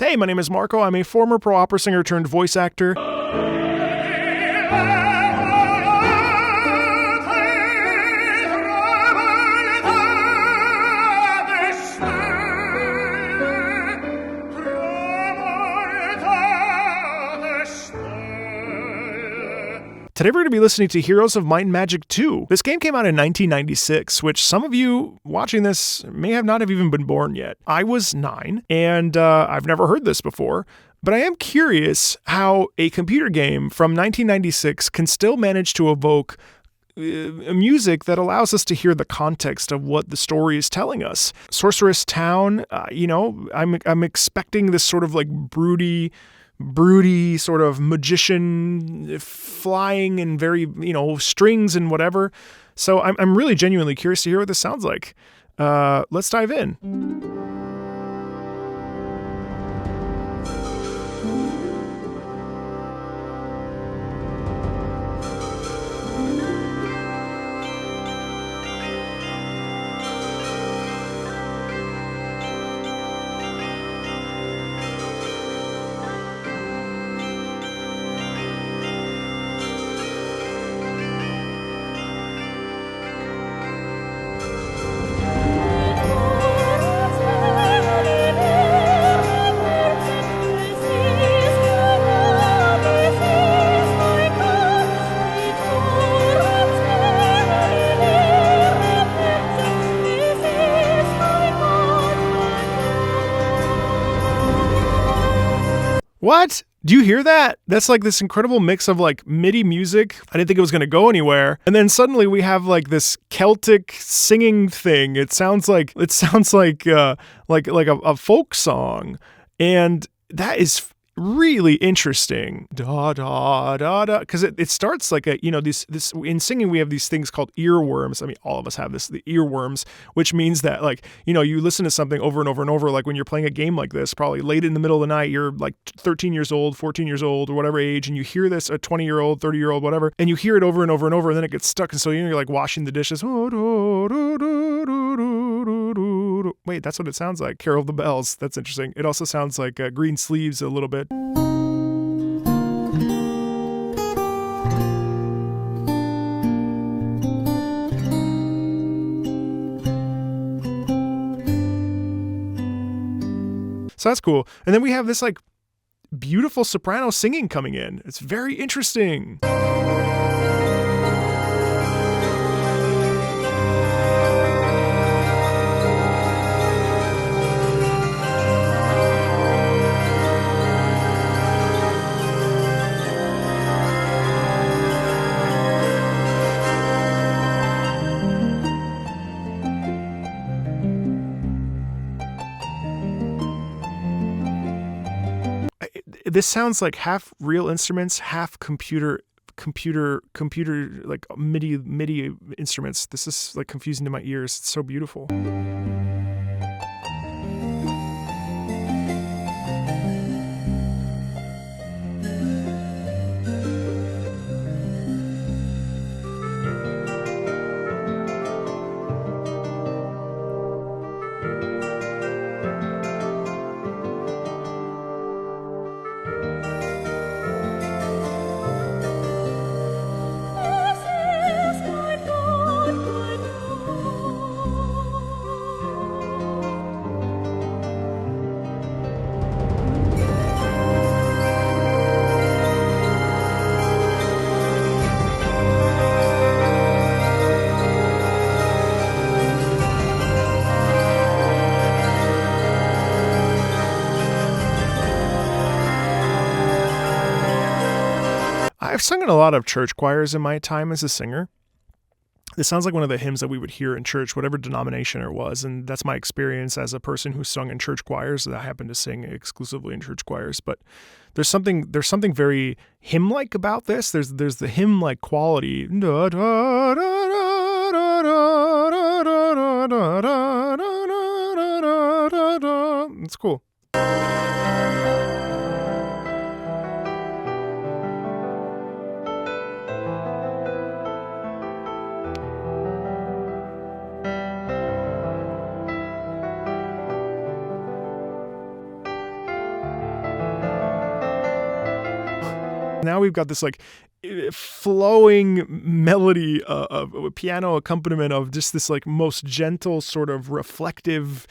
Hey, my name is Marco. I'm a former pro opera singer turned voice actor. Today we're going to be listening to Heroes of Might and Magic 2. This game came out in 1996, which some of you watching this may have not have even been born yet. I was 9, and I've never heard this before, but I am curious how a computer game from 1996 can still manage to evoke music that allows us to hear the context of what the story is telling us. Sorceress Town, I'm expecting this sort of like broody sort of magician flying and very, strings and whatever. So I'm really genuinely curious to hear what this sounds like. Let's dive in. What? Do you hear that? That's like this incredible mix of like MIDI music. I didn't think it was going to go anywhere. And then suddenly we have like this Celtic singing thing. It sounds like a folk song. And that is really interesting. Da da da da, because it starts like this in singing we have these things called earworms. I mean, all of us have the earworms, which means that you listen to something over and over and over, like when you're playing a game like this, probably late in the middle of the night, you're like 13 years old, 14 years old, or whatever age, and you hear this, a 20-year-old, 30-year-old, whatever, and you hear it over and over and over, and then it gets stuck, and so you're like washing the dishes. Wait, that's what it sounds like. Carol of the Bells. That's interesting. It also sounds like Green Sleeves a little bit. So that's cool. And then we have this like beautiful soprano singing coming in. It's very interesting. This sounds like half real instruments, half computer like MIDI instruments. This is like confusing to my ears. It's so beautiful. I've sung in a lot of church choirs in my time as a singer. This sounds like one of the hymns that we would hear in church, whatever denomination it was, and that's my experience as a person who sung in church choirs. I happen to sing exclusively in church choirs, but there's something very hymn-like about this. There's the hymn-like quality. It's cool. Now we've got this like flowing melody of piano accompaniment of just this like most gentle sort of reflective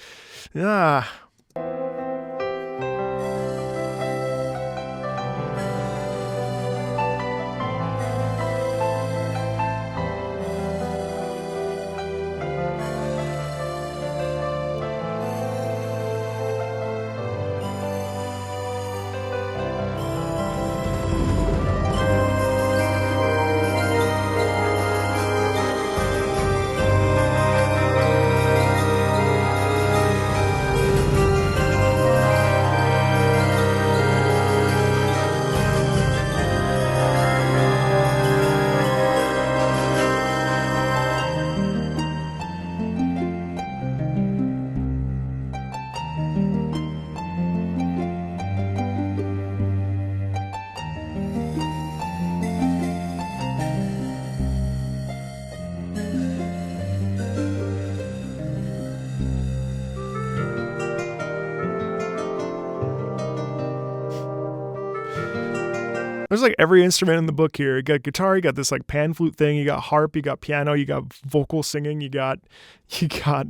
There's like every instrument in the book here. You got guitar, you got this like pan flute thing, you got harp, you got piano, you got vocal singing, you got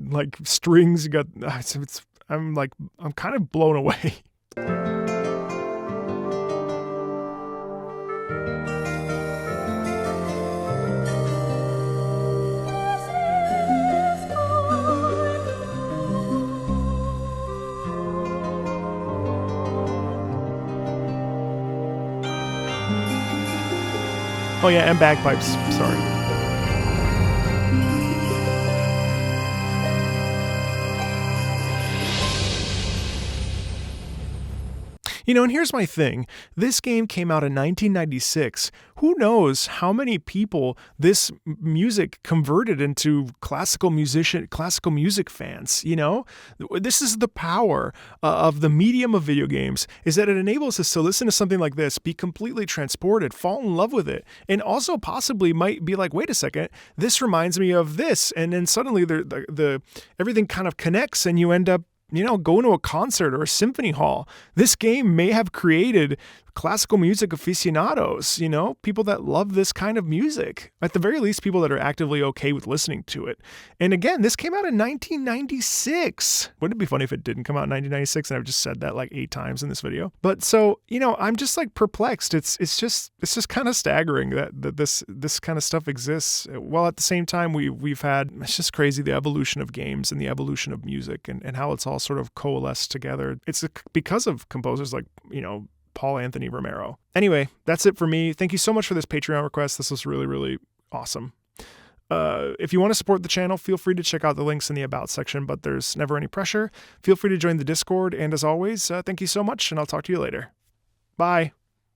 like strings, you got I'm kind of blown away. Oh yeah, and bagpipes, sorry. You know, and here's my thing. This game came out in 1996. Who knows how many people this music converted into classical music fans, you know? This is the power of the medium of video games, is that it enables us to listen to something like this, be completely transported, fall in love with it, and also possibly might be like, wait a second, this reminds me of this, and then suddenly the everything kind of connects and you end up, you know, going to a concert or a symphony hall. This game may have created classical music aficionados, you know, people that love this kind of music. At the very least, people that are actively okay with listening to it. And again, this came out in 1996. Wouldn't it be funny if it didn't come out in 1996 and I've just said that like 8 times in this video? But so, you know, I'm just like perplexed. It's just kind of staggering that this kind of stuff exists. While at the same time, we've had, it's just crazy, the evolution of games and the evolution of music and how it's all sort of coalesced together. It's because of composers like, you know, Paul Anthony Romero. Anyway, that's it for me. Thank you so much for this Patreon request. This was really, really awesome. If you want to support the channel, feel free to check out the links in the About section, but there's never any pressure. Feel free to join the Discord. And as always, thank you so much, and I'll talk to you later. Bye.